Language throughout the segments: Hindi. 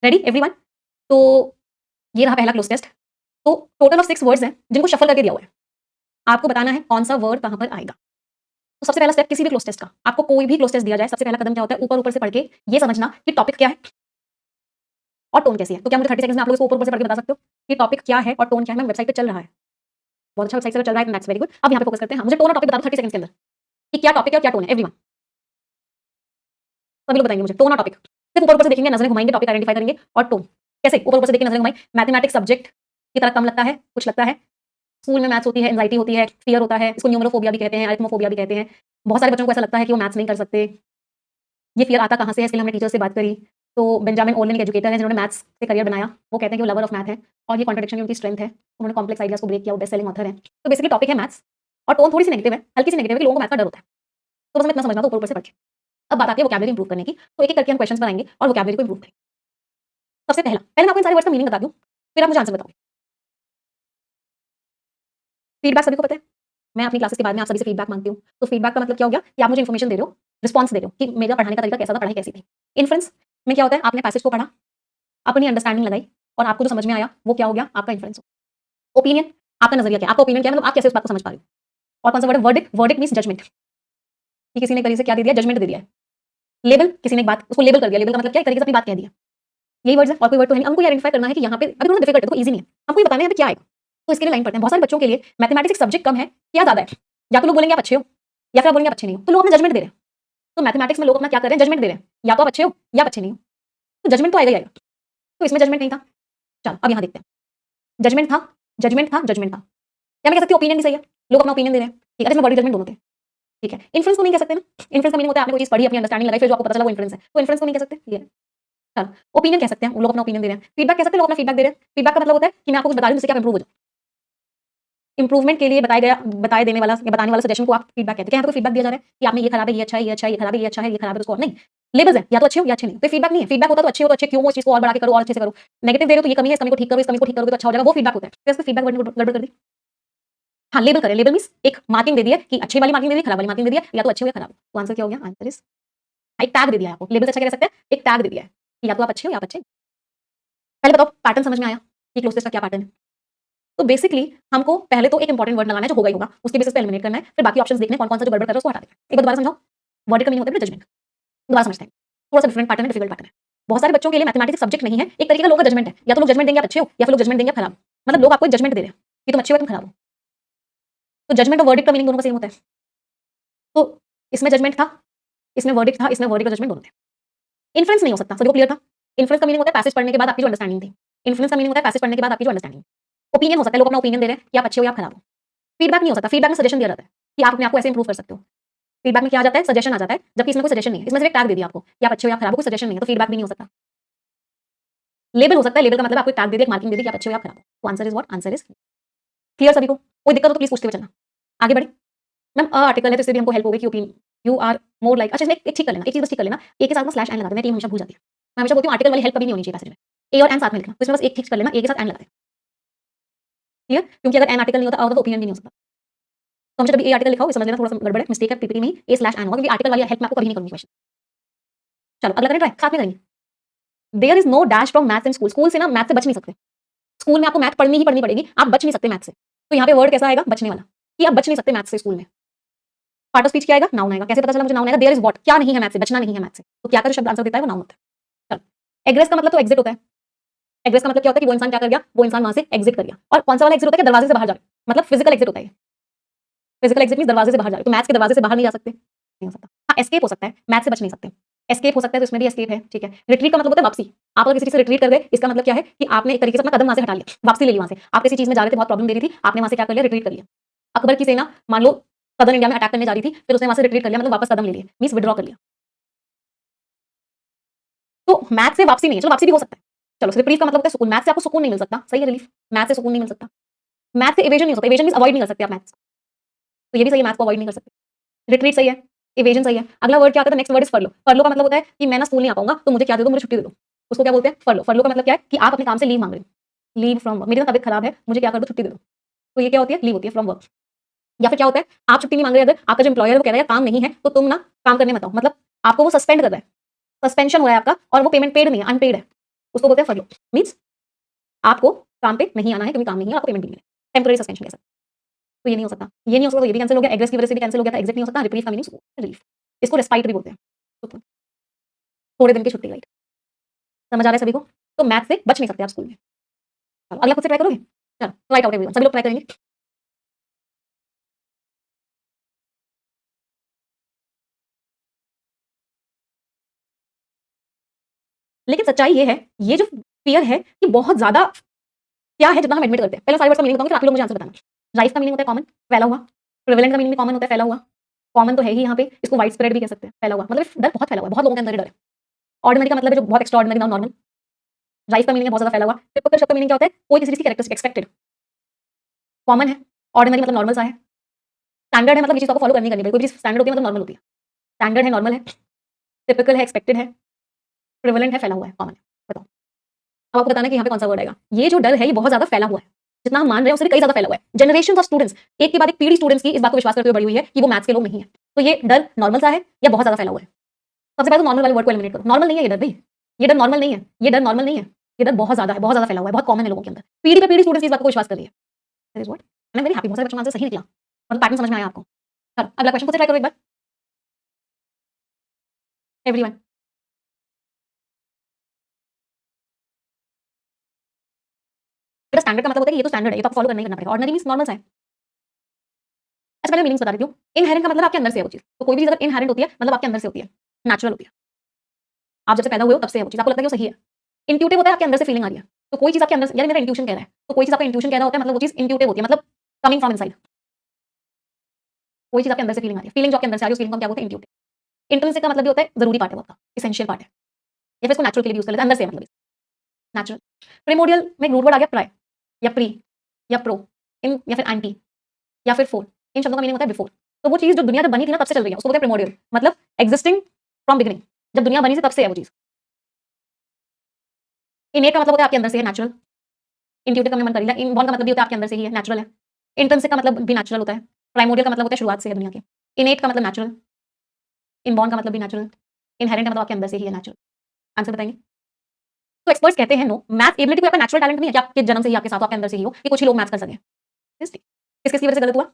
Ready everyone? तो ये रहा पहला क्लोज टेस्ट। तो टोटल ऑफ 6 वर्ड्स हैं जिनको शफल करके दिया हुआ है। आपको बताना है कौन सा वर्ड कहाँ पर आएगा। तो सबसे पहला स्टेप किसी भी क्लोज टेस्ट का, आपको कोई भी क्लोज टेस्ट दिया जाए, सबसे पहला कदम क्या होता है, ऊपर-ऊपर से पढ़ के ये समझना कि टॉपिक क्या है और टोन कैसी है। तो क्या मुझे 30 सेकंड्स में आप लोग इसको ऊपर-ऊपर से पढ़ के बता सकते हो कि टॉपिक क्या है और टोन क्या है? मैं वेबसाइट पे चल रहा है। बहुत अच्छा वेबसाइट पे चल रहा है, दैट्स वेरी गुड। अब यहाँ पे फोकस करते हैं। हाँ, मुझे टोन और टॉपिक बता दो 30 सेकंड्स के अंदर कि क्या टॉपिक है और क्या टोन है एवरीवन। सभी लोग बताएंगे मुझे टोन और टॉपिक। सिर्फ ऊपर-ऊपर से देखेंगे, नजरें घुमाएंगे, टॉपिक आइडेंटिफाई करेंगे और टोन। कैसे? ऊपर-ऊपर से देख के नजरें घुमाई, मैथमेटिक्स सब्जेक्ट की तरह कम लगता है, कुछ लगता है। स्कूल में मैथ्स होती है, एंजाइटी होती है, फियर होता है, इसको न्यूमेरोफोबिया भी कहते हैं, अरिथमोफोबिया भी कहते हैं। बहुत सारे बच्चों को ऐसा लगता है कि वो मैथ्स नहीं कर सकते। ये फियर आता कहाँ से है, इसके लिए हमने टीचर से बात करी। तो बेंजामिन ओलेन एक एजुकेटर हैं जिन्होंने मैथ्स से करियर बनाया। वो कहते हैं कि वो लवर ऑफ मैथ है और ये कॉन्ट्रडिक्शन में उनकी स्ट्रेंथ है। उन्होंने कॉम्प्लेक्स आइडियाज को ब्रेक किया, वो बेस्ट सेलिंग ऑथर हैं। तो बेसिकली टॉपिक है मैथ्स और टोन थोड़ी सी नेगेटिव है, हल्की सी नेगेटिव है कि लोगों को मैथ्स का डर होता है। तो बस हमें इतना समझना था ऊपर-ऊपर से पढ़ के। अब बात आती है वोकैब्युलरी इंप्रूव करने की। तो एक-एक करके हम क्वेश्चंस बनाएंगे और वोकैब्युलरी को इंप्रूव करेंगे। सबसे पहले मैं आपको इन सारे वर्ड्स का मीनिंग बता दूँ, फिर आप मुझे आंसर बताओगे। फीडबैक सभी को पता है। मैं अपनी क्लासेस के बाद में आप सभी से फीडबैक मांगती हूँ। तो फीडबैक का मतलब क्या हो गया कि आप मुझे इन्फॉर्मेशन दे रहे हो, रिस्पॉन्स दे रहे हो कि मेरा पढ़ाने का तरीका कैसा था, पढ़ाई कैसी थी। इन्फ्रेंस में क्या होता है, आपने पैसेज को पढ़ा, अपनी अंडरस्टैंडिंग लगाई और आपको जो समझ में आया वो क्या हो गया, आपका इन्फ्रेंस हो। ओपिनियन, आपका नजरिया क्या है, आपका ओपिनियन क्या है, मतलब आप कैसे उस बात को समझ पा रहे हो। और कौन सा वर्ड है, वर्डिक्ट। वर्डिक्ट मींस जजमेंट, कि किसी ने एक तरीके से क्या दे दिया, जजमेंट दे दिया है। लेबल, किसी ने एक बात उसको लेबल कर दिया। लेबल का मतलब क्या है, एक तरीके से अपनी बात कह दिया। यही वर्ड्स है और कोई वर्ड तो है नहीं। हमको ये आइडेंटिफाई करना है कि यहाँ पे अभी थोड़ा डिफिकल्ट है, तो ईजी नहीं है। हमको ये बताना है यहाँ पे क्या आएगा। तो इसके लिए लाइन पढ़ते हैं। बहुत सारे बच्चों के लिए मैथमेटिक्स एक सब्जेक्ट कम है या ज्यादा है। या तो लोग बोलेंगे आप अच्छे हो या फिर आप बोलेंगे आप अच्छे नहीं हो। तो लोग अपना जजमेंट दे रहे हैं। तो मैथमेटिक्स में लोग अपना क्या कर रहे हैं, जजमेंट दे रहे हैं। या तो आप अच्छे हो या आप अच्छे नहीं हो। तो जजमेंट तो आएगा ही आएगा। तो इसमें जजमेंट नहीं था। चलो अब यहाँ देखते हैं। जजमेंट था, जजमेंट था, जजमेंट था। या मैं कह सकती हूँ ओपिनियन भी सही है। लोग अपना ओपिनियन दे रहे हैं। ठीक है, इसमें बॉडी जजमेंट दोनों थे। ठीक है, इन्फ्लुएंस को नहीं कह सकते ना। इन्फ्लुएंस का मीनिंग होता है आपने कोई चीज पढ़ी, अपनी अंडरस्टैंडिंग लगाई, फिर जो आपको पता चला वो इन्फ्लुएंस है। तो इन्फ्लुएंस को नहीं कह सकते। ये है। चलो, ओपिनियन कह सकते हैं, वो लोग अपना ओपिनियन दे रहे हैं। फीडबैक कह सकते हैं, लोग अपना फीडबैक दे रहे हैं। फीडबैक का मतलब होता है कि मैं आपको कुछ बता रही हूँ जिससे कि आप इंप्रूव हो जाओ। इंप्रूवमेंट के लिए बताए देने वाला या बताने वाला सजेशन को आप फीडबैक कहते हैं। यहाँ पे फीडबैक दिया जा रहा है कि आप में ये खराब है, ये अच्छा है, ये अच्छा है, ये खराब है, ये अच्छा है, ये खराब है, तो उसको और नहीं। लेबल्स हैं, या तो अच्छे हो या अच्छे नहीं हो। तो फीडबैक नहीं है। फीडबैक होता तो अच्छे हो तो अच्छे क्यों हो, इस चीज को और बढ़ा के करो और अच्छे से करो। नेगेटिव दे रहे हो तो ये कमी है, इस कमी को ठीक करो, इस कमी को ठीक करोगे तो अच्छा हो जाएगा, वो फीडबैक होता है। तो इसमें फीडबैक वर्ड ने गड़बड़ कर दी। हाँ, लेबल करें। लेबल मींस एक मार्किंग दे दी है कि अच्छी वाली मार्किंग दे दी, खराब वाली मार्किंग दे दी है, या तो अच्छे हो या खराब हो। तो आंसर क्या हो गया, आंसर इज एक टैग दे दिया है आपको। लेबल से अच्छा क्या कह सकते हैं, एक टैग दे दिया है कि या तो आप अच्छे हो या आप अच्छे नहीं। पहले बताओ पैटर्न समझ में आया कि क्लोज टेस्ट का क्या पैटर्न है। तो बेसिकली हमको पहले तो एक इंपॉर्टेंट वर्ड लगाना है जो होगा ही होगा, उसके बेसिस पे एलिमिनेट करना है, फिर बाकी ऑप्शंस देखने हैं कौन-कौन सा जो गड़बड़ कर रहा है उसको हटा देना है। एक बार दोबारा समझाओ। वर्ड का मीनिंग होता है जजमेंट। दोबारा समझते हैं। थोड़ा सा डिफरेंट पैटर्न है, डिफिकल्ट पैटर्न है। बहुत सारे बच्चों के लिए मैथमेटिक्स सब्जेक्ट नहीं है, एक तरीके का लोगों का जजमेंट है। या तो लोग जजमेंट देंगे आप अच्छे हो या फिर लोग जजमेंट देंगे आप खराब हो। मतलब लोग आपको एक जजमेंट दे रहे हैं कि तुम अच्छे हो या तुम खराब हो। तो जजमेंट और वर्डिक्ट का मीनिंग दोनों का सेम होता है। तो इसमें जजमेंट था, इसमें वर्डिक्ट था, इसमें वर्डिक्ट और जजमेंट दोनों थे। इन्फ्लुएंस नहीं हो सकता, सभी को क्लियर था। इन्फ्लुएंस का मीनिंग होता है पैसेज पढ़ने के बाद आपकी जो अंडरस्टैंडिंग थी। इन्फ्लुएंस का मीनिंग होता है पैसेज पढ़ने के बाद आपकी जो अंडरस्टैंडिंग। ओपिनियन हो सकता है, लोग अपना ओपिनियन दे रहे हैं कि आप अच्छे हो या आप खराब हो। फीडबैक नहीं हो सकता। फीडबैक में सजेशन दिया जाता है कि आप अपने आप को ऐसे इंप्रूव कर सकते हो। फीडबैक में क्या आ जाता है, सजेशन आ जाता है, जबकि इसमें कोई सजेशन नहीं है। इसमें सिर्फ एक टैग दे दिया आपको कि आप अच्छे हो या खराब हो, कोई सजेशन नहीं है, तो फीडबैक भी नहीं हो सकता। लेबल हो सकता है। लेबल का मतलब आपको एक टैग दे दिया, एक मार्किंग दे दी कि आप अच्छे हो या खराब हो। तो answer is what, answer is clear सभी को। कोई दिक्कत हो तो प्लीज पूछते हुए चलना। आगे बढ़े। मैम आर्टिकल है तो इससे भी हमको हेल्प होगी कि opinion you are more like. अच्छा इसमें एक ठीक कर लेना, एक चीज बस ठीक कर लेना, ए के साथ में स्लैश एन लगा देना, टीम हमेशा भूल जाती है। मैं हमेशा बोलती हूँ आर्टिकल वाली हेल्प कभी नहीं होनी चाहिए पैसेज में। ए और एन साथ में लिखना, तो इसमें बस एक ठीक कर लेना, ए के साथ एन लगा देना। क्लियर, क्योंकि अगर एन आर्टिकल नहीं होता और तो ओपिनियन भी नहीं हो सकता। तो हमेशा जब ए आर्टिकल लिखा हो समझ लेना थोड़ा सा गड़बड़ है, मिस्टेक है, पीपीटी में ए स्लैश एन होगा, क्योंकि आर्टिकल वाली हेल्प मैं आपको कभी नहीं करूंगी क्वेश्चन। चलो अगला करें ट्राई, साथ में करेंगे। There is no dash from maths in school. School से ना मैथ से बच नहीं सकते। स्कूल में आपको मैथ पढ़नी ही पढ़नी पड़ेगी, आप बच नहीं सकते मैथ से। तो यहाँ पे वर्ड कैसा आएगा, बचने वाला, कि आप बच नहीं सकते मैथ से स्कूल में। पार्ट ऑफ स्पीच क्या आएगा, नाउन आएगा। कैसे पता चला मुझे नाउन आएगा, देयर इज व्हाट, क्या नहीं है मैथ से, बचना नहीं है मैथ से। तो क्या का जो शब्द आंसर देता है वो नाउन होता है। चलो एग्रेस का मतलब तो एग्जिट होता है। एग्रेस का मतलब क्या होता है कि वो इंसान क्या कर गया, वो इंसान वहां से एग्जिट कर गया। और कौन सा वाला एग्जिट होता है कि दरवाजे से बाहर जा रहे, मतलब फिजिकल एग्जिट होता है। फिजिकल एग्जिट मींस दरवाजे से बाहर जा रहे, तो मैथ्स के दरवाजे से बाहर नहीं जा सकते, नहीं हो सकता। हाँ एस्केप हो सकता है, मैथ से बच नहीं सकते। एस्केप हो सकता है, तो इसमें भी एस्केप है, ठीक है। रिट्रीट का मतलब होता है वापसी। आप अगर किसी चीज से रिट्रीट कर गए, इसका मतलब क्या है कि आपने एक तरीके से अपना कदम वहां से हटा लिया, वापसी ले ली वहां से। आप किसी चीज में जा रहे थे, बहुत प्रॉब्लम दे रही थी, आपने वहां से क्या कर लिया, रिट्रीट कर लिया। अकबर की सेना मान लो सदर्न इंडिया में अटैक करने जा रही थी, फिर उसने वहां से रिट्रीट कर लिया, मतलब वापस कदम ले लिए, मींस विड्रॉ कर लिया। तो मैथ से वापसी नहीं है, चलो वापसी भी हो सकता है। चलो रिप्रीज का मतलब होता है सुकून। मैथ से आपको सुकून नहीं मिल सकता, सही है रिलीफ। मैथ से सुकून नहीं मिल सकता। मैथ से इवेजन नहीं हो सकता, इवेजन मींस अवॉइड नहीं कर सकते आप मैथ्स। तो ये भी सही है, मैथ को अवॉइड नहीं कर सकते। रिट्रीट सही है, इवेजन सही है। अगला वर्ड क्या आता है, नेक्स्ट वर्ड इज फरलो। फरलो का मतलब होता है कि मैं ना स्कूल नहीं आ पाऊंगा, तो मुझे क्या दे दो, मुझे छुट्टी दे दो। उसको क्या बोलते हैं, फरलो। फरलो का मतलब क्या है कि आप अपने काम से लीव मांग रहे हो, लीव फ्रॉम वर्क। मेरी ना तबीयत खराब है, मुझे क्या कर दो, छुट्टी दे दो। तो ये क्या होती है, लीव होती है फ्रॉम वर्क। या फिर क्या होता है, आप छुट्टी नहीं मांग रहे, अगर आपका जो एम्प्लॉयर है वो कह रहा है काम नहीं है, तो तुम ना काम करने मत आओ, मतलब आपको वो सस्पेंड कर रहा है, सस्पेंशन हो रहा है आपका, और वो पेमेंट पेड नहीं है, अनपेड है। उसको बोलते हैं फरलो। मीन्स आपको काम पे नहीं आना है क्योंकि काम नहीं है, आपको पेमेंट भी नहीं है। टेम्परेरी सस्पेंशन कह सकते हैं। तो ये नहीं हो सकता, ये नहीं हो सकता, तो ये भी कैंसिल हो गया। एग्रेस की वजह से भी कैंसिल हो गया था, एग्जिट नहीं हो सकता। रिप्रीव का मीनिंग रिलीफ, इसको रेस्पाइट भी बोलते हैं। सुकून, थोड़े दिन की छुट्टी, राइट। समझ आ रहा है सभी को? तो मैथ से बच नहीं सकते आप स्कूल में। चलो अगला खुद से ट्राई करोगे? चलो राइट आउट एवरीवन, सभी लोग ट्राई करेंगे। लेकिन सच्चाई ये है, ये जो फियर है ये बहुत ज्यादा क्या है जितना हम एडमिट करते हैं। पहले सारे वर्ड्स का मीनिंग बताऊंगी, फिर आप लोग मुझे आंसर बताना। राइफ का मीनिंग होता है कॉमन, फैला हुआ। प्रिवेलेंट का मीनिंग भी कॉमन होता है, फैला हुआ। कॉमन तो है ही यहाँ पे, इसको वाइड स्प्रेड भी कह सकते हैं, फैला हुआ। मतलब डर बहुत फैला हुआ है, बहुत लोगों के अंदर ये डर है। ऑर्डिनरी का मतलब है जो बहुत एक्स्ट्रा ऑर्डिनरी, नॉर्मल। राइफ का मीनिंग है बहुत ज्यादा फैला हुआ। टिपिकल शब्द का मीनिंग क्या होता है? कोई किसी चीज की कैरेक्टरिस्टिक, एक्सपेक्टेड। कॉमन है, ऑर्डिनरी मतलब नॉर्मल सा है। स्टैंडर्ड है मतलब ये चीज आपको फॉलो करनी करनी है, कोई चीज स्टैंडर्ड होती है मतलब नॉर्मल होती है। स्टैंडर्ड है, नॉर्मल है। टिपिकल है, एक्सपेक्टेड है। प्रिवेलेंट है, फैला हुआ है, कॉमन है। बताओ अब आपको बताना है कि यहाँ पे कौन सा वर्ड आएगा। ये जो डर है ये बहुत ज्यादा फैला हुआ है, जितना हम मान रहे हैं उससे कई ज्यादा फैला हुआ है। जनरेशन ऑफ स्टूडेंट्स, एक के बाद एक पीढ़ी स्टूडेंट्स की इस बात को विश्वास करते हुए बड़ी हुई है कि वो मैथ्स के लोग नहीं है। तो ये डर नॉर्मल सा है या बहुत ज्यादा फैला हुआ है? सबसे पहले तो नॉर्मल वाले वर्ड को एलिमिनेट करो। नॉर्मल नहीं है ये डर भाई, ये डर नॉर्मल नहीं है, ये डर नॉर्मल नहीं है। ये डर बहुत ज्यादा है, बहुत ज्यादा फैला हुआ है, बहुत कॉमन है लोगों के अंदर। पीढ़ी पे पीढ़ी स्टूडेंट्स इस बात को विश्वास कर रही है। That is what I am very happy, बहुत सारे बच्चों का आंसर सही निकला, मतलब पैटर्न समझ में आया आपको। चलो अगला क्वेश्चन खुद से ट्राई करो एक बार एवरीवन। बेटा स्टैंडर्ड का मतलब होता है कि ये तो स्टैंडर्ड है, ये तो आपको फॉलो करना ही करना पड़ेगा। ऑर्डिनरी मींस नॉर्मल सा है। अच्छा पहले मीनिंग्स बता देती हूँ। इनहेरेंट का मतलब आपके अंदर से है वो चीज, तो कोई भी चीज अगर इनहेरेंट होती है मतलब आपके अंदर से होती है, नेचुरल होती है। आप जब से पैदा हुए हो तब से है वो चीज, आपको लगता है कि वो सही है। इंट्यूटिव होता है, आपके अंदर से फीलिंग आ रही है। तो कोई चीज आपके अंदर से, यार मेरा इंट्यूशन कह रहा है, तो कोई चीज आपका इंट्यूशन कह रहा होता है मतलब वो चीज इंट्यूटिव होती है, मतलब कमिंग फ्रॉम इनसाइड। कोई चीज आपके अंदर से फीलिंग आ रही है, फीलिंग जो आपके अंदर से आ रही है उस फीलिंग को हम क्या बोलते हैं? इंट्यूटिव। इंट्रिंसिक का मतलब भी होता है जरूरी पार्ट है वो आपका, एसेंशियल पार्ट है, या फिर इसको नेचुरल के लिए यूज कर लेते हैं, अंदर से है मतलब नेचुरल। प्रीमोडियल में एक रूट वर्ड आ गया प्राय, या प्री, या प्रो, इन या फिर एंटी, या फिर फोर। इन शब्दों का मीनिंग होता है बिफोर। तो वो चीज जो दुनिया जब बनी थी ना तब से चल रही है, उसको बोलते हैं प्रीमोडियल, मतलब एग्जिस्टिंग फ्रॉम बिगिनिंग। जब दुनिया बनी थी तब से है वो चीज। इनेट का मतलब होता है आपके अंदर से है, नेचुरल। इंट्यूटिव का हमने मन कर लिया। इनबॉर्न का मतलब भी होता है आपके अंदर से ही है, नेचुरल है। इंट्रिंसिक का मतलब भी नेचुरल होता है। प्राइमोडियल का मतलब होता है शुरुआत से है दुनिया के। इनेट का मतलब नेचुरल। इनबॉर्न का मतलब भी नेचुरल। इनहेरेंट का मतलब आपके अंदर से ही है, नेचुरल। आंसर बताएंगे? तो एक्सपर्ट्स कहते हैं नो, मैथ एबिलिटी कोई आपका नेचुरल टैलेंट नहीं है कि आपके जन्म से ही आपके साथ आपके अंदर से ही हो, कि कुछ ही लोग मैथ कर सकें। किस किसकी वजह से गलत हुआ?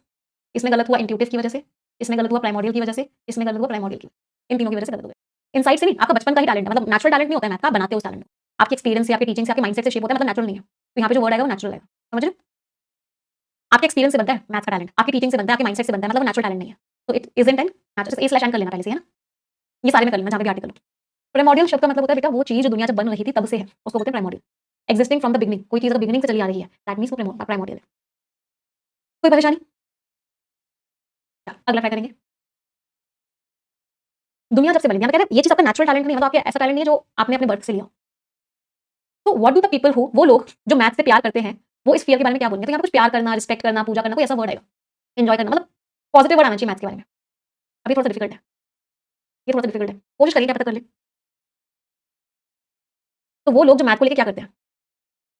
इसमें गलत हुआ इंट्यूटिव की वजह से, इसमें गलत हुआ प्राइमोडियल की वजह से, इसमें गलत हुआ प्राइमोडियल की, इन तीनों की वजह से गलत हो गया। इनसाइड से नहीं, आपका बचपन का ही टैलेंट है, मतलब नेचुरल टैलेंट नहीं होता है मैथ का, बनाते हो उस टैलेंट को। आपके एक्सपीरियंस से, आपके टीचिंग से, आपके माइंडसेट से शेप होता है, मतलब नेचुरल नहीं है। तो यहाँ पे जो वर्ड आएगा वो नेचुरल आएगा, समझ रहे हो? आपके एक्सपीरियंस से बनता है मैथ का टैलेंट, आपकी टीचिंग से बनता है, आपके माइंडसेट से बनता है, मतलब नेचुरल टैलेंट नहीं है। तो it isn't an natural. A slash N कर लेना पहले से, है ना? ये सारे में कर लेना जहाँ पे भी आर्टिकल हो। प्राइमोडियल शब्द का मतलब होता है बेटा वो चीज जो दुनिया जब बन रही थी तब से है, उसको बोलते हैं primordial. Existing from the beginning, कोई चीज अगर बिगनिंग से चली आ रही है दैट मींस वो प्राइमोडियल है। कोई परेशानी? अगला ट्राई करेंगे। दुनिया जब से बनी, कह रहे हैं ये चीज आपका नेचुरल टैलेंट नहीं है, मतलब आपके ऐसा टैलेंट नहीं है जो आपने अपने बर्थ से लिया। तो what do the people who, वो लोग जो मैथ से प्यार करते हैं, वो इस फियर के बारे में क्या बोलेंगे? तो यहाँ पे कुछ प्यार करना, रिस्पेक्ट करना, पूजा करना, कोई ऐसा वर्ड आएगा। एंजॉय करना, मतलब पॉजिटिव वर्ड आना चाहिए मैथ के बारे में। अभी थोड़ा सा डिफिकल्ट है, ये थोड़ा सा डिफिकल्ट है, कोशिश करिए क्या पता कर ले। तो वो लोग जो मैथ को लेके क्या करते हैं?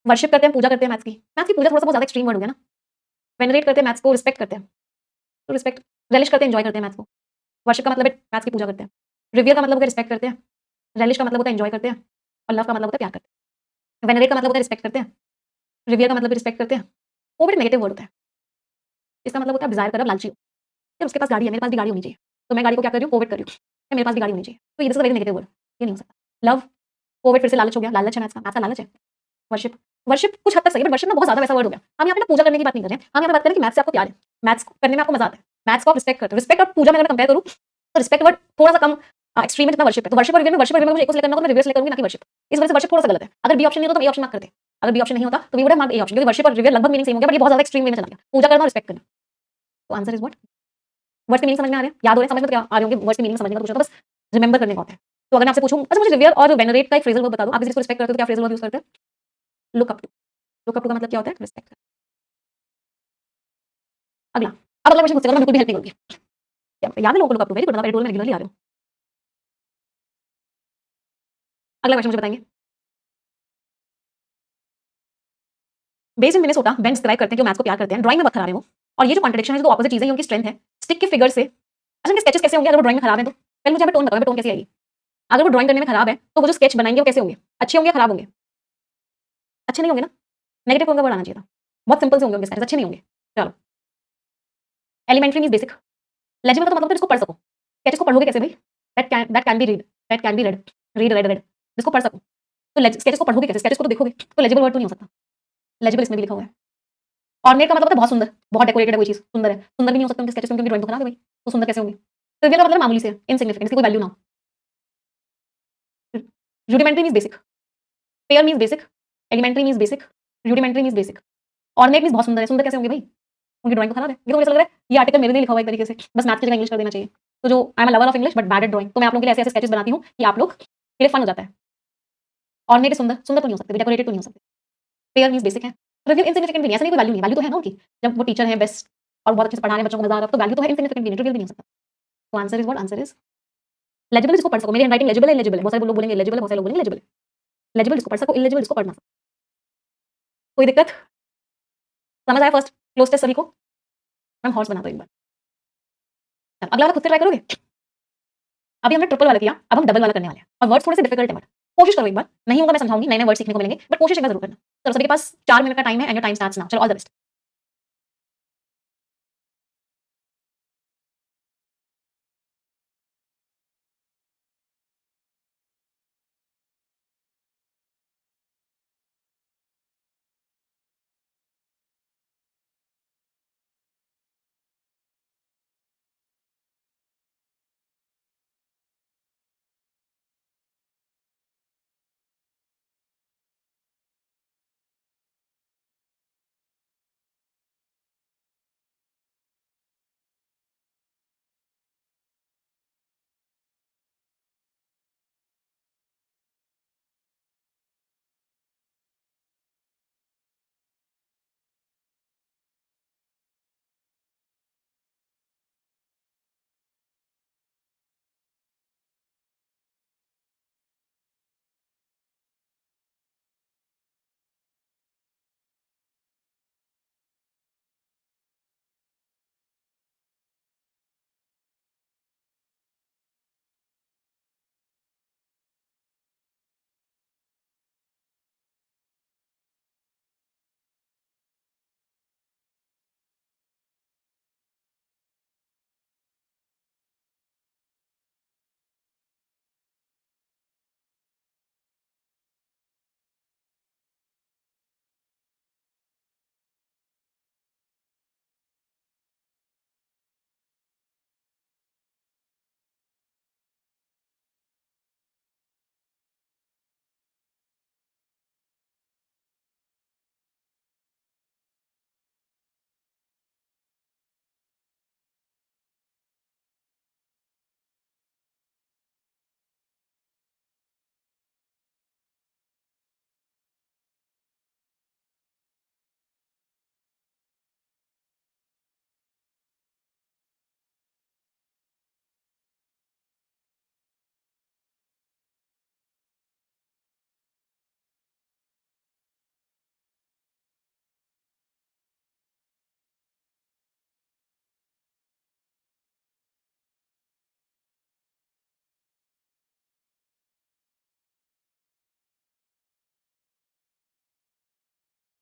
वर्शिप करते हैं, पूजा करते हैं मैथ्स की। मैथ्स की पूजा थोड़ा सा बहुत ज्यादा एक्सट्रीम वर्ड हो गया ना। वेनरेट करते हैं मैथ्स को, रिस्पेक्ट करते हैं। तो रिस्पेक्ट, रेलिश करते हैं, एंजॉय करते हैं मैथ्स को। वर्शिप का मतलब है मैथ्स की पूजा करते हैं। रिवियर का मतलब होता है रिस्पेक्ट करते हैं। रेलिश का मतलब होता है एंजॉय करते हैं। और लव का मतलब होता है प्यार करते हैं। वेनरेट का मतलब होता है रिस्पेक्ट करते हैं। रिवियर का मतलब रिस्पेक्ट करते हैं। वो बड़े नेगेटिव वर्ड होता है। इसका मतलब होता है डिजायर करना, लालची हो। यार उसके पास गाड़ी है, मेरे पास भी गाड़ी होनी चाहिए, तो मैं गाड़ी को क्या कर रही हूँ? कोविड कर रही हूँ। यार मेरे पास भी गाड़ी होनी चाहिए, तो ये वेरी नेगेटिव वर्ड, ये नहीं हो सकता। लव, कोविड फिर से लालच हो गया, लालच है मैथ्स का, मैथ्स का लालच है। वर्शिप, वर्शिप कुछ हद तक सही है, बट वर्शिप ना बहुत ज्यादा वैसा वर्ड हो गया। हम यहाँ पे ना पूजा करने की बात नहीं कर रहे हैं, हम यहाँ पे बात करें कि मैथ्स से आपको प्यार है, मैथ्स करने में आपको मजा आता है, मैथ्स को आप रिस्पेक्ट करते हो। रिस्पेक्ट और पूजा में अगर कंपेयर करूँ तो रिस्पेक्ट वर्ड थोड़ा सा कम एक्सट्रीम है जितना वर्शिप है। तो वर्शिप और रिवियर में, वर्शिप और रिवियर में मुझे एक को सिलेक्ट करना होगा, मैं रिवियर सिलेक्ट करूंगी ना कि वर्शिप। इस वजह से वर्शिप थोड़ा सा गलत है। अगर बी ऑप्शन नहीं होता तो ए ऑप्शन मार्क करते। अगर बी ऑप्शन नहीं होता तो we would have marked A option, क्योंकि वर्शिप और रिवियर लगभग मीनिंग सेम हो गया, बट ये बहुत ज्यादा एक्सट्रीम वे में चला गया, पूजा करना और रिस्पेक्ट करना। तो आंसर इज व्हाट? वर्ड्स के मीनिंग समझ में आ रहे हैं? याद हो रहे हैं? समझ में क्या आ रहे होंगे? वर्ड्स के मीनिंग समझने का पूछा था, बस रिमेंबर करने का होता है। तो अगर मैं आपसे पूछूं अच्छा मुझे रिवियर और वेनरेट का एक फ्रेजल वर्ब बता दो, आप इसको रिस्पेक्ट करते हो तो क्या फ्रेजल वर्ब यूज करते हैं? Look up to. Look up to का मतलब क्या होता है? रिस्पेक्ट। अगला, अब अगला क्वेश्चन मुझसे करो, मैं बिल्कुल भी हेल्प नहीं करूंगी। याद है लोगों को look up to? Very good, मतलब एडिटोरियल में रेगुलरली आ रहे हो। अगला क्वेश्चन मुझे बताएंगे। Based in Minnesota, Ben describe करते हैं कि वो मैथ्स को प्यार करते हैं, ड्राइंग में बहुत खराब है वो। और ये जो कॉन्ट्रडिक्शन है, जो ऑपोजिट चीजें हैं, उनकी स्ट्रेंथ है। स्टिक के फिगर से, अच्छा उनके स्केचेस कैसे होंगे अगर वो ड्राइंग में खराब है? तो पहले मुझे टोन बताओ, टोन कैसी आएगी? अगर वो ड्राइंग करने में खराब है तो वो जो स्केच बनाएंगे वो कैसे होंगे? अच्छे होंगे या खराब होंगे? अच्छे नहीं होंगे ना, नेगेटिव का वर्ड आना चाहिए था। बहुत सिंपल से होंगे उनके सेंटेंस, अच्छे नहीं होंगे। चलो, एलिमेंट्री मीन्स बेसिक, लेजिबल का तो मतलब इसको पढ़ सको। कहते इसको पढ़ोगे कैसे भाई? That can be read, that can be red, red जिसको पढ़ सको। तो स्केचेस को पढ़ोगे कैसे? स्केचेस को तो देखोगे, तो लेजिबल वर्ड तो नहीं हो सकता। लेजिबल इसमें भी लिखा हुआ है। ऑर्नेट का मतलब होता है बहुत सुंदर, बहुत डेकोरेटेड है कोई चीज, सुंदर है। सुंदर भी नहीं हो सकते उनके स्केचेस, क्योंकि ड्राइंग तो खराब है भाई, तो सुंदर कैसे होंगे? ट्रिवियल का मतलब मामूली से है, इनसिग्निफिकेंट, इसकी कोई वैल्यू ना हो। Rudimentary means basic, pair means basic, elementary means basic, rudimentary means basic. Ornate means बहुत सुंदर है, सुंदर कैसे होंगे भाई? उनकी ड्राइंग तो खराब है। ये तो मुझे लग रहा है ये आर्टिकल मेरे लिए लिखा हुआ है एक तरीके से, बस मैथ की जगह इंग्लिश कर देना चाहिए। तो जो I am a lover of English but bad at drawing, तो मैं आप लोगों के लिए ऐसे ऐसे स्केचेस बनाती हूँ कि आप लोग के लिए फन हो जाता है। ऑर्नेट सुंदर, सुंदर तो नहीं हो सकते, डेकोरेटेड तो नहीं हो सकते। पेयर मीन्स बेसिक है। ट्रिवियल इनसिग्निफिकेंट भी नहीं, ऐसा नहीं कोई वैल्यू नहीं, वैल्यू तो है ना उनकी। जब वो टीचर है बेस्ट और बहुत अच्छे से पढ़ा रहे हैं, बच्चों को मजा आ रहा है, तो वैल्यू तो है, इनसिग्निफिकेंट भी नहीं, ट्रिवियल भी नहीं हो सकता। तो answer is what? Answer is legible, जिसको पढ़ सको। मेरी हैंडराइटिंग लेजिबल है, इलेजिबल है। बहुत सारे लोग बोलेंगे लेजिबल है, बहुत सारे लोग बोलेंगे लेजिबल है। लेजिबल जिसको पढ़ सको, इलेजिबल जिसको पढ़ना सको। कोई दिक्कत? समझ आया फर्स्ट क्लोज टेस्ट सभी को? मैम हॉर्स बना दो एक बार। चलो, अगला वाला खुद से ट्राई करोगे? अभी हमने ट्रिपल वाला किया, अब हम डबल वाला करने वाले हैं, और वर्ड्स थोड़े से डिफिकल्ट है बट कोशिश करो एक बार। नहीं होगा मैं समझाऊंगी, नए नए वर्ड सीखने को मिलेंगे, बट कोशिश एक बार जरूर करना। चलो, सभी के पास 4 मिनट का टाइम है, and your time starts now. चलो, ऑल द बेस्ट।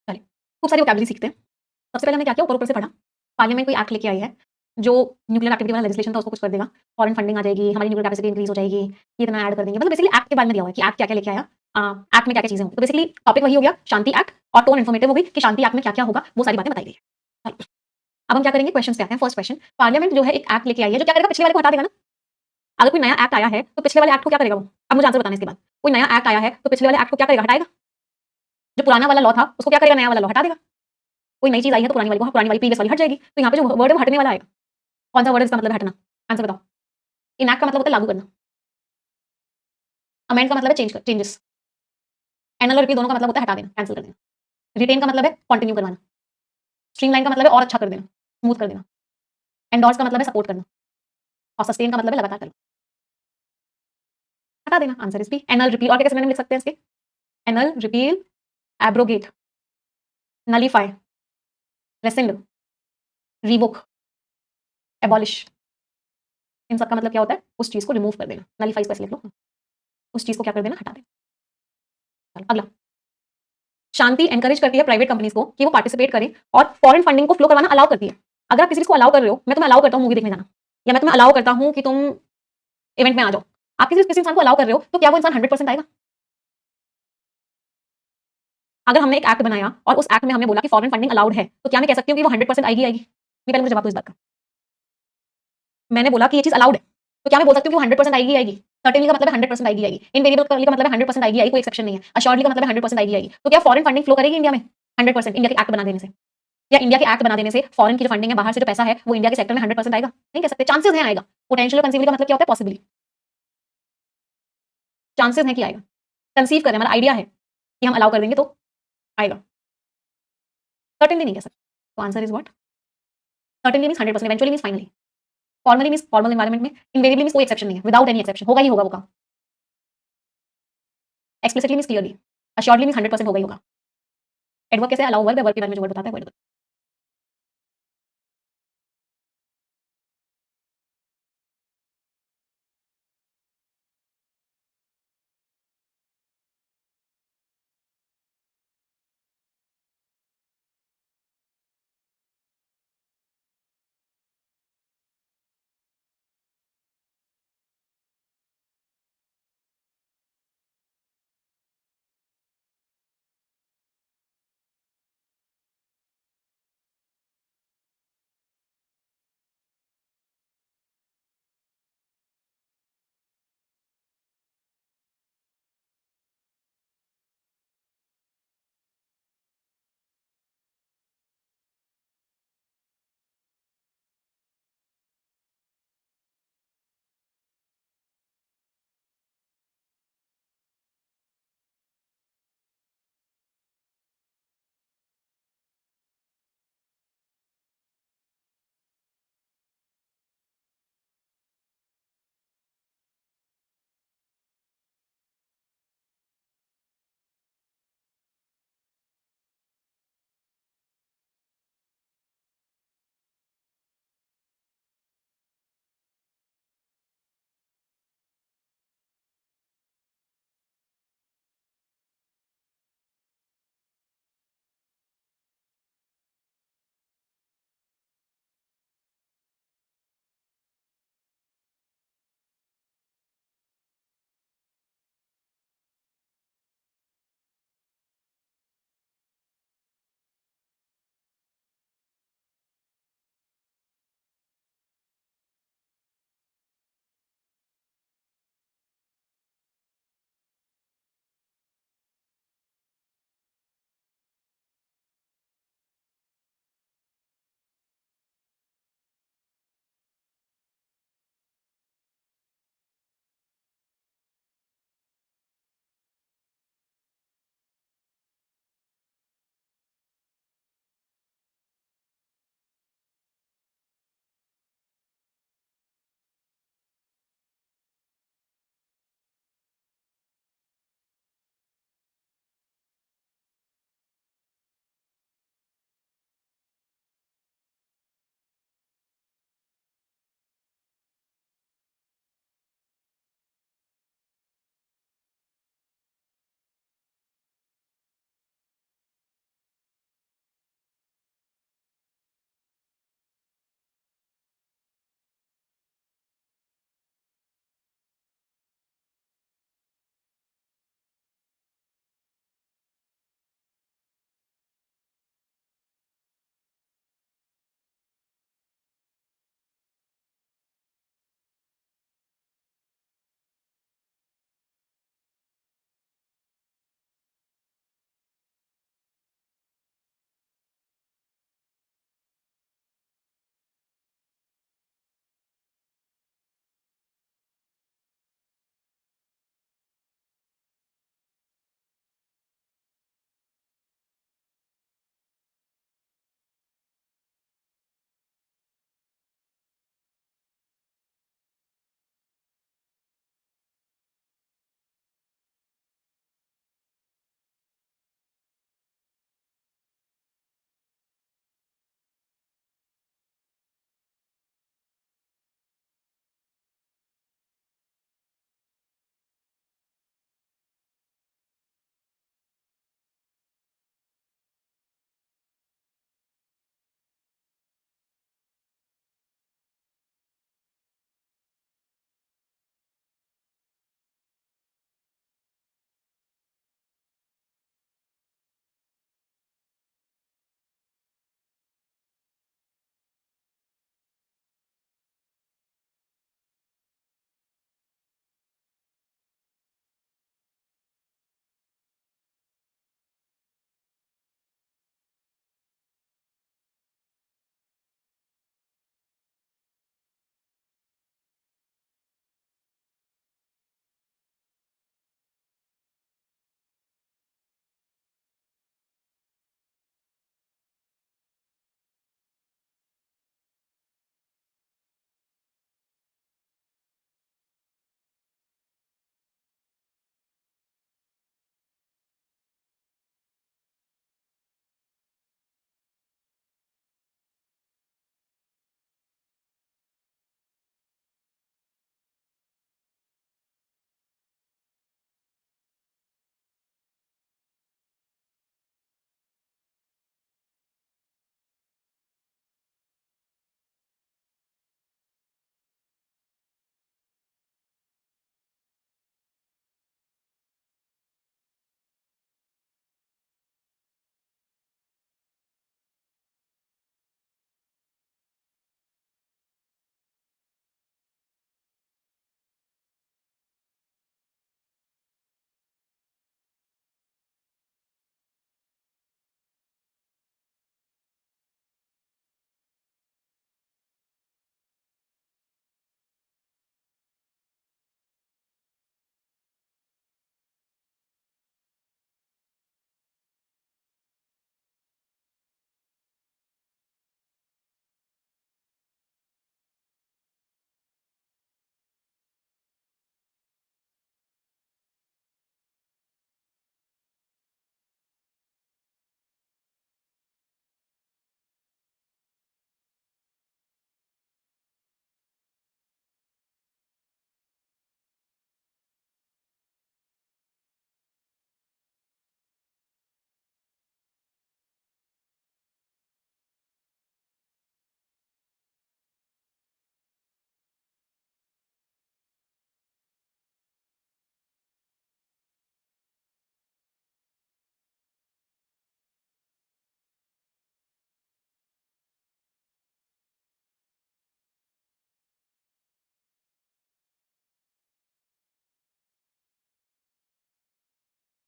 चलिए, खूब सारी वोकैबुलरी सीखते हैं। सबसे पहले हमने क्या किया, ऊपर ऊपर से पढ़ा। पार्लियामेंट कोई एक्ट लेके आई है जो न्यूक्लियर एक्टिविटी वाला लेजिस्लेशन था उसको कुछ कर देगा, फॉरेन फंडिंग आ जाएगी, हमारी न्यूक्लियर कैपेसिटी इंक्रीज हो जाएगी, ये इतना ऐड कर देंगे। मतलब बेसिकली एक्ट के बारे में दिया हुआ है कि एक्ट क्या क्या लेके आया, एक्ट में क्या क्या चीजें होंगी। तो बेसिकली टॉपिक वही हो गया, शांति एक्ट, और टोन इन्फॉर्मेटिव हो गई कि शांति एक्ट में क्या क्या होगा, वो सारी बातें बताई गई है। अब हम क्या करेंगे, क्वेश्चन पे आते हैं। फर्स्ट क्वेश्चन, पार्लियामेंट जो है एक एक्ट लेके आई है जो क्या करेगा, पिछले वाले को हटा देगा ना। अगर कोई नया एक्ट आया है तो पिछले वाले एक्ट को क्या करेगा वो? अब मुझे आंसर बताना है इसके बाद। कोई नया एक्ट आया है तो पिछले वाले एक्ट को क्या करेगा, हटाएगा। जो पुराना वाला लॉ था उसको क्या करेगा, नया वाला लॉ हटा देगा। कोई नई चीज आई है तो पुरानी वाली को, पुरानी वाली प्रीवियस वाली हट जाएगी। तो यहाँ पे जो वर्ड है वो हटने वाला आएगा। कौन सा वर्ड है इसका मतलब हटना? आंसर बताओ। इनैक्ट का मतलब होता है लागू करना, अमेंड का मतलब है चेंजेस, एनल और रिपील दोनों का मतलब होता है हटा देना, कैंसिल कर देना। रिटेन का मतलब है कंटिन्यू करवाना, स्ट्रीमलाइन का मतलब है और अच्छा कर देना, स्मूथ कर देना। एंडोर्स का मतलब है सपोर्ट करना, और सस्टेन का मतलब है लगातार करना। हटा देना, answer is B, annul repeal. और क्या कैसे लिख सकते हैं इसके? Annul repeal, abrogate, nullify, rescind, revoke, abolish. इन सब का मतलब क्या होता है, उस चीज को रिमूव कर देना। नलीफाई स्पेशल लिख लो, उस चीज को क्या कर देना, हटा देना। अगला, शांति एनकरेज करती है प्राइवेट कंपनीज को कि वो पार्टिसिपेट करें और फॉरेन फंडिंग को फ्लो करवाना अलाउ करती है। अगर आप किसी चीज को अलाउ कर रहे हो, मैं तुम्हें अलाउ करता हूँ मूवी देखने जाना, या मैं तुम्हें अलाउ करता हूँ कि तुम इवेंट में आ जाओ, आप किसी इंसान को अलाउ कर रहे हो, तो क्या वो इंसान 100% आएगा? अगर हमने एक एक्ट बनाया और उस एक्ट में हमने बोला कि फॉरेन फंडिंग अलाउड है, तो क्या मैं कह सकती हूँ कि वो 100% आएगी आएगी? नहीं, पहले मुझे जवाब दो इस बात का। मैंने बोला कि ये चीज अलाउड है, तो क्या मैं बोल सकती हूँ कि वो 100% आएगी आएगी? सर्टेनली का मतलब है 100% आएगी आएगी, इनवेरिएबल का मतलब है 100% आएगी आएगी, कोई एक्सेप्शन नहीं है। अश्योर्डली का मतलब है 100% आएगी आएगी। तो क्या फॉरेन फंडिंग फ्लो करेगी इंडिया में 100% इंडिया के एक्ट बना देने से? या इंडिया के एक्ट बना देने से फॉरेन की जो फंडिंग है, बाहर से जो पैसा है, वो इंडिया के सेक्टर में 100% आएगा? नहीं कह सकते, चांसेस हैं आएगा। पोटेंशियल और कंसीवली का मतलब क्या होता है? पॉसिबली। चांसेस हैं कि आएगा, कंसीव करें, हमारा आइडिया है कि हम अलाउ कर देंगे तो आएगा, सर्टेनली नहीं कह सकते। तो answer is what? Certainly means 100%, eventually means finally, formally means formal environment में, इनवेरिएबली मींस कोई एक्सेप्शन नहीं है, विदाउट एनी एक्सेप्शन होगा ही होगा वो काम, एक्सप्लिसिटली मींस क्लियरली, अश्योर्डली मींस 100% होगा ही होगा। एडवर्ब कैसे? अलाउ वर्ब है, वर्ब के बारे में जो वर्ड बताता है वो एडवर्ब।